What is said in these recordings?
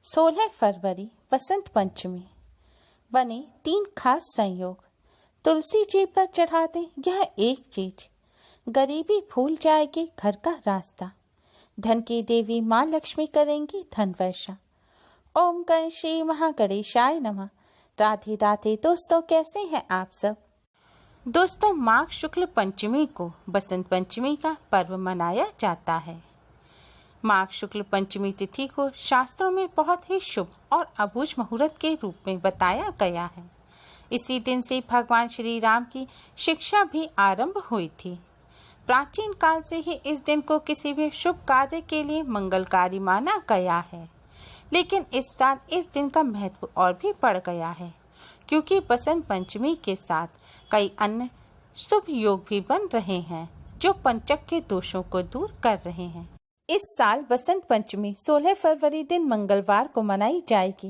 16 फरवरी बसंत पंचमी। बने 3 खास संयोग। तुलसी जी पर चढ़ा दें यह एक चीज, गरीबी भूल जाएगी घर का रास्ता। धन की देवी माँ लक्ष्मी करेंगी धन वर्षा। ओम गणेश महागणेशाय नमः। राधे राधे दोस्तों, कैसे हैं आप सब। दोस्तों, माघ शुक्ल पंचमी को बसंत पंचमी का पर्व मनाया जाता है। माघ शुक्ल पंचमी तिथि को शास्त्रों में बहुत ही शुभ और अबूझ मुहूर्त के रूप में बताया गया है। इसी दिन से भगवान श्री राम की शिक्षा भी आरंभ हुई थी। प्राचीन काल से ही इस दिन को किसी भी शुभ कार्य के लिए मंगलकारी माना गया है, लेकिन इस साल इस दिन का महत्व और भी बढ़ गया है, क्योंकि बसंत पंचमी के साथ कई अन्य शुभ योग भी बन रहे हैं जो पंचक के दोषों को दूर कर रहे हैं। इस साल बसंत पंचमी 16 फरवरी दिन मंगलवार को मनाई जाएगी।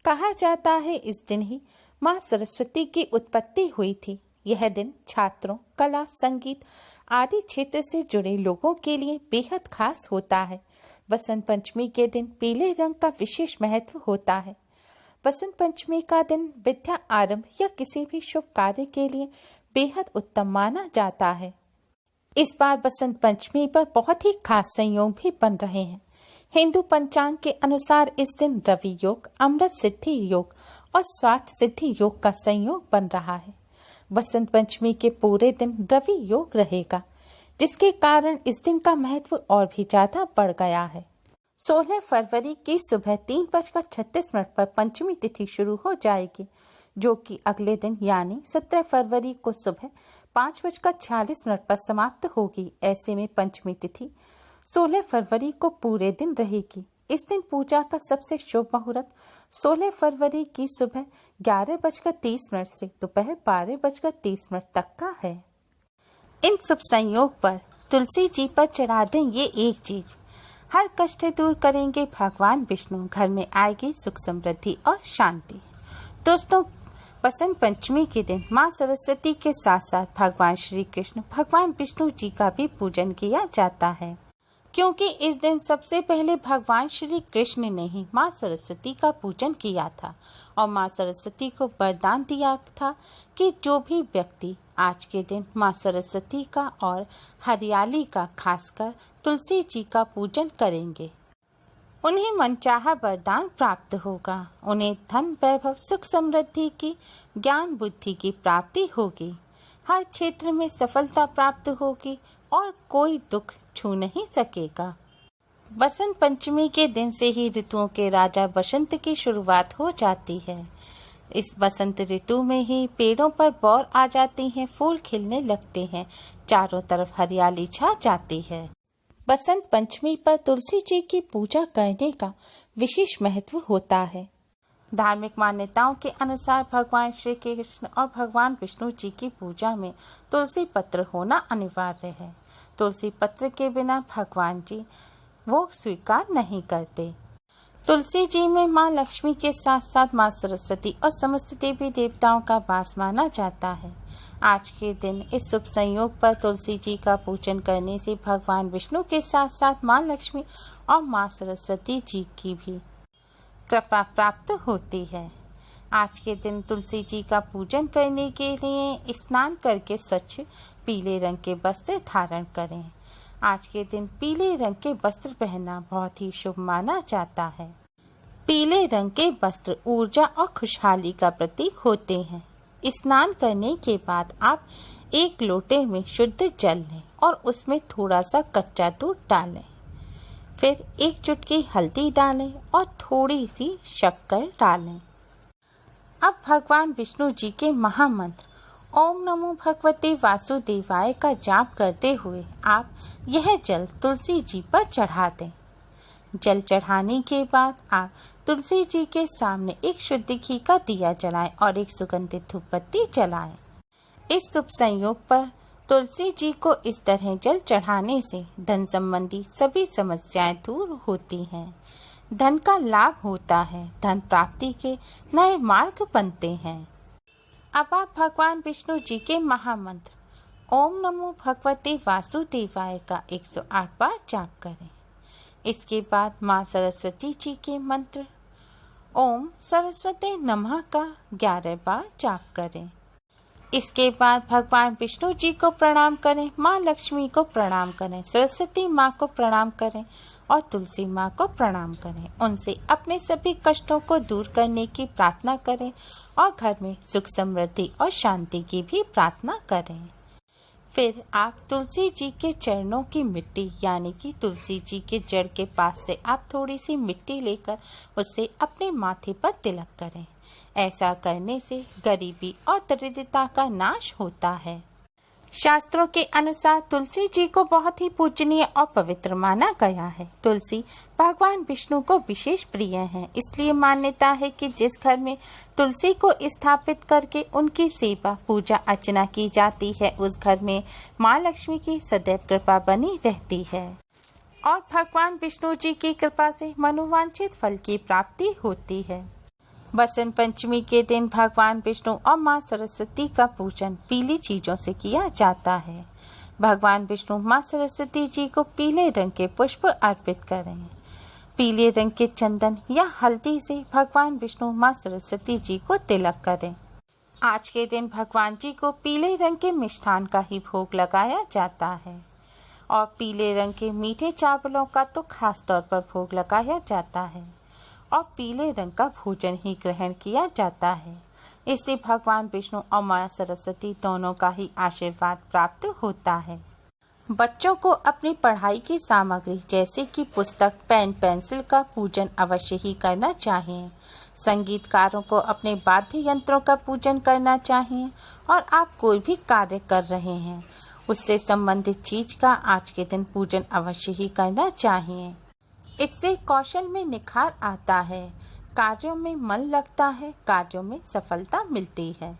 कहा जाता है इस दिन ही माँ सरस्वती की उत्पत्ति हुई थी। यह दिन छात्रों, कला, संगीत आदि क्षेत्र से जुड़े लोगों के लिए बेहद खास होता है। बसंत पंचमी के दिन पीले रंग का विशेष महत्व होता है। बसंत पंचमी का दिन विद्या आरंभ या किसी भी शुभ कार्य के लिए बेहद उत्तम माना जाता है। इस बार बसंत पंचमी पर बहुत ही खास संयोग भी बन रहे हैं। हिंदू पंचांग के अनुसार इस दिन रवि योग, अमृत सिद्धि योग और स्वास्थ्य सिद्धि योग का संयोग बन रहा है। बसंत पंचमी के पूरे दिन रवि योग रहेगा, जिसके कारण इस दिन का महत्व और भी ज्यादा बढ़ गया है। 16 फरवरी की सुबह 3:36 पर पंचमी तिथि शुरू हो जाएगी, जो कि अगले दिन यानी 17 फरवरी को सुबह 5:46 पर समाप्त होगी। ऐसे में पंचमी तिथि 16 फरवरी को पूरे दिन रहेगी। इस दिन पूजा का सबसे शुभ मुहूर्त 16 फरवरी की सुबह 11:30 से दोपहर 12:30 तक का है। इन शुभ संयोग पर तुलसी जी पर चढ़ा दें ये एक चीज, हर कष्ट दूर करेंगे भगवान विष्णु। घर में आएगी सुख, समृद्धि और शांति। दोस्तों, बसंत पंचमी के दिन माँ सरस्वती के साथ साथ भगवान श्री कृष्ण, भगवान विष्णु जी का भी पूजन किया जाता है, क्योंकि इस दिन सबसे पहले भगवान श्री कृष्ण ने ही माँ सरस्वती का पूजन किया था और माँ सरस्वती को वरदान दिया था कि जो भी व्यक्ति आज के दिन माँ सरस्वती का और हरियाली का, खासकर तुलसी जी का पूजन करेंगे, उन्हें मनचाहा वरदान प्राप्त होगा। उन्हें धन, वैभव, सुख, समृद्धि की, ज्ञान, बुद्धि की प्राप्ति होगी। हर क्षेत्र में सफलता प्राप्त होगी और कोई दुख छू नहीं सकेगा। बसंत पंचमी के दिन से ही ऋतुओं के राजा बसंत की शुरुआत हो जाती है। इस बसंत ऋतु में ही पेड़ों पर बौर आ जाती हैं, फूल खिलने लगते हैं, चारों तरफ हरियाली छा जाती है। बसंत पंचमी पर तुलसी जी की पूजा करने का विशेष महत्व होता है। धार्मिक मान्यताओं के अनुसार भगवान श्री कृष्ण और भगवान विष्णु जी की पूजा में तुलसी पत्र होना अनिवार्य है। तुलसी पत्र के बिना भगवान जी वो स्वीकार नहीं करते। तुलसी जी में माँ लक्ष्मी के साथ साथ माँ सरस्वती और समस्त देवी देवताओं का वास माना जाता है। आज के दिन इस शुभ संयोग पर तुलसी जी का पूजन करने से भगवान विष्णु के साथ साथ माँ लक्ष्मी और माँ सरस्वती जी की भी कृपा प्राप्त होती है। आज के दिन तुलसी जी का पूजन करने के लिए स्नान करके स्वच्छ पीले रंग के वस्त्र धारण करें। आज के दिन पीले रंग के वस्त्र पहनना बहुत ही शुभ माना जाता है। पीले रंग के वस्त्र ऊर्जा और खुशहाली का प्रतीक होते हैं। स्नान करने के बाद आप एक लोटे में शुद्ध जल लें और उसमें थोड़ा सा कच्चा दूध डालें। फिर 1 चुटकी हल्दी डालें और थोड़ी सी शक्कर डालें। अब भगवान विष्णु जी के महामंत्र ओम नमो भगवते वासुदेवाय का जाप करते हुए आप यह जल तुलसी जी पर चढ़ा दें। जल चढ़ाने के बाद आप तुलसी जी के सामने एक शुद्ध घी का दिया जलाएं और एक सुगंधित धूप बत्ती जलाएं। इस शुभ संयोग पर तुलसी जी को इस तरह जल चढ़ाने से धन संबंधी सभी समस्याएं दूर होती हैं, धन का लाभ होता है, धन प्राप्ति के नए मार्ग बनते हैं। अब आप भगवान विष्णु जी के महामंत्र ओम नमो भगवते वासुदेवाय का 108 बार जाप करें। इसके बाद माँ सरस्वती जी के मंत्र ओम सरस्वती नमः का 11 बार जाप करें। इसके बाद भगवान विष्णु जी को प्रणाम करें, माँ लक्ष्मी को प्रणाम करें, सरस्वती माँ को प्रणाम करें और तुलसी माँ को प्रणाम करें। उनसे अपने सभी कष्टों को दूर करने की प्रार्थना करें और घर में सुख समृद्धि और शांति की भी प्रार्थना करें। फिर आप तुलसी जी के चरणों की मिट्टी यानी कि तुलसी जी के जड़ के पास से आप थोड़ी सी मिट्टी लेकर उससे अपने माथे पर तिलक करें। ऐसा करने से गरीबी और दरिद्रता का नाश होता है। शास्त्रों के अनुसार तुलसी जी को बहुत ही पूजनीय और पवित्र माना गया है। तुलसी भगवान विष्णु को विशेष प्रिय है, इसलिए मान्यता है कि जिस घर में तुलसी को स्थापित करके उनकी सेवा पूजा अर्चना की जाती है, उस घर में माँ लक्ष्मी की सदैव कृपा बनी रहती है और भगवान विष्णु जी की कृपा से मनोवांछित फल की प्राप्ति होती है। बसंत पंचमी के दिन भगवान विष्णु और माँ सरस्वती का पूजन पीली चीजों से किया जाता है। भगवान विष्णु माँ सरस्वती जी को पीले रंग के पुष्प अर्पित करें। पीले रंग के चंदन या हल्दी से भगवान विष्णु माँ सरस्वती जी को तिलक करें। आज के दिन भगवान जी को पीले रंग के मिष्ठान का ही भोग लगाया जाता है और पीले रंग के मीठे चावलों का तो खास तौर पर भोग लगाया जाता है और पीले रंग का भोजन ही ग्रहण किया जाता है। इससे भगवान विष्णु और माँ सरस्वती दोनों का ही आशीर्वाद प्राप्त होता है। बच्चों को अपनी पढ़ाई की सामग्री जैसे कि पुस्तक, पेन, पेंसिल का पूजन अवश्य ही करना चाहिए। संगीतकारों को अपने वाद्य यंत्रों का पूजन करना चाहिए और आप कोई भी कार्य कर रहे हैं उससे संबंधित चीज का आज के दिन पूजन अवश्य ही करना चाहिए। इससे कौशल में निखार आता है, कार्यों में मन लगता है, कार्यों में सफलता मिलती है।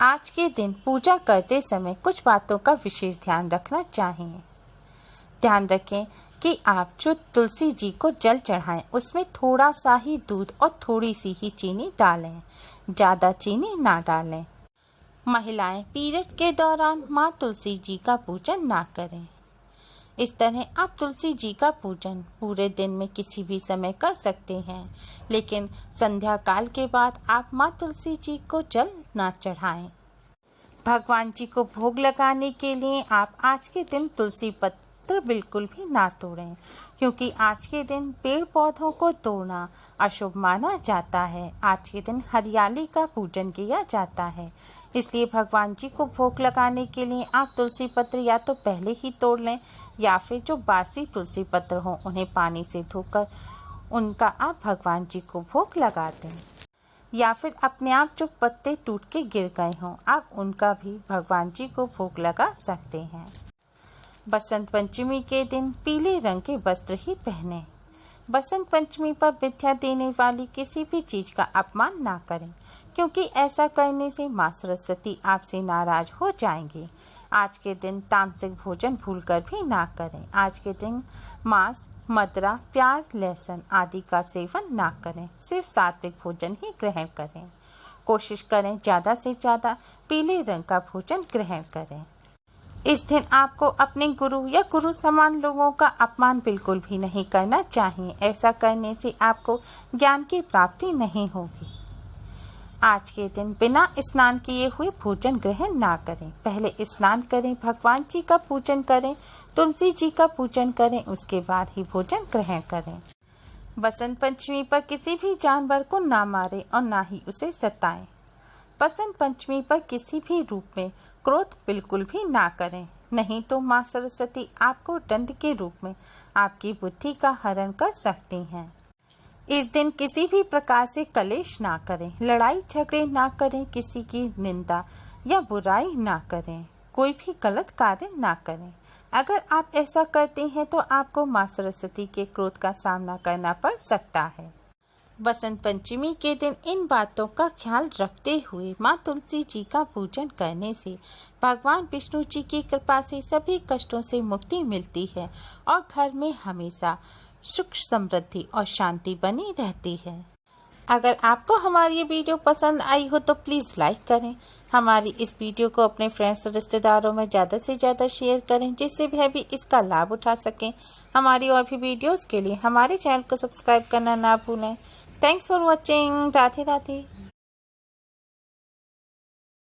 आज के दिन पूजा करते समय कुछ बातों का विशेष ध्यान रखना चाहिए। ध्यान रखें कि आप जो तुलसी जी को जल चढ़ाएं उसमें थोड़ा सा ही दूध और थोड़ी सी ही चीनी डालें, ज़्यादा चीनी ना डालें। महिलाएं पीरियड के दौरान माँ तुलसी जी का पूजन ना करें। इस तरह आप तुलसी जी का पूजन पूरे दिन में किसी भी समय कर सकते हैं, लेकिन संध्या काल के बाद आप माँ तुलसी जी को जल ना चढ़ाएं। भगवान जी को भोग लगाने के लिए आप आज के दिन तुलसी पत्र बिल्कुल भी ना तोड़ें, क्योंकि आज के दिन पेड़ पौधों को तोड़ना अशुभ माना जाता है। आज के दिन हरियाली का पूजन किया जाता है, इसलिए भगवान जी को भोग लगाने के लिए आप तुलसी पत्र या तो पहले ही तोड़ लें या फिर जो बासी तुलसी पत्र हों उन्हें पानी से धोकर उनका आप भगवान जी को भोग लगा दें, या फिर अपने आप जो पत्ते टूट के गिर गए हों आप उनका भी भगवान जी को भोग लगा सकते हैं। बसंत पंचमी के दिन पीले रंग के वस्त्र ही पहने। बसंत पंचमी पर विद्या देने वाली किसी भी चीज का अपमान ना करें, क्योंकि ऐसा करने से माँ सरस्वती आपसे नाराज हो जाएंगी। आज के दिन तामसिक भोजन भूलकर भी ना करें। आज के दिन मांस, मदिरा, प्याज, लहसुन आदि का सेवन ना करें, सिर्फ सात्विक भोजन ही ग्रहण करें। कोशिश करें ज़्यादा से ज़्यादा पीले रंग का भोजन ग्रहण करें। इस दिन आपको अपने गुरु या गुरु समान लोगों का अपमान बिल्कुल भी नहीं करना चाहिए। ऐसा करने से आपको ज्ञान की प्राप्ति नहीं होगी। आज के दिन बिना स्नान किए हुए भोजन ग्रहण ना करें। पहले स्नान करें, भगवान जी का पूजन करें, तुलसी जी का पूजन करें, उसके बाद ही भोजन ग्रहण करें। बसंत पंचमी पर किसी भी जानवर को ना मारें और ना ही उसे सताएं। बसंत पंचमी पर किसी भी रूप में क्रोध बिल्कुल भी ना करें, नहीं तो माँ सरस्वती आपको दंड के रूप में आपकी बुद्धि का हरण कर सकती हैं। इस दिन किसी भी प्रकार से कलेश ना करें, लड़ाई झगड़े ना करें, किसी की निंदा या बुराई ना करें, कोई भी गलत कार्य ना करें। अगर आप ऐसा करते हैं तो आपको माँ सरस्वती के क्रोध का सामना करना पड़ सकता है। बसंत पंचमी के दिन इन बातों का ख्याल रखते हुए माँ तुलसी जी का पूजन करने से भगवान विष्णु जी की कृपा से सभी कष्टों से मुक्ति मिलती है और घर में हमेशा सुख, समृद्धि और शांति बनी रहती है। अगर आपको हमारी ये वीडियो पसंद आई हो तो प्लीज़ लाइक करें। हमारी इस वीडियो को अपने फ्रेंड्स और रिश्तेदारों में ज़्यादा से ज़्यादा शेयर करें, जिससे वह भी इसका लाभ उठा सकें। हमारी और भी वीडियोस के लिए हमारे चैनल को सब्सक्राइब करना ना भूलें। Thanks for watching. Radhe Radhe.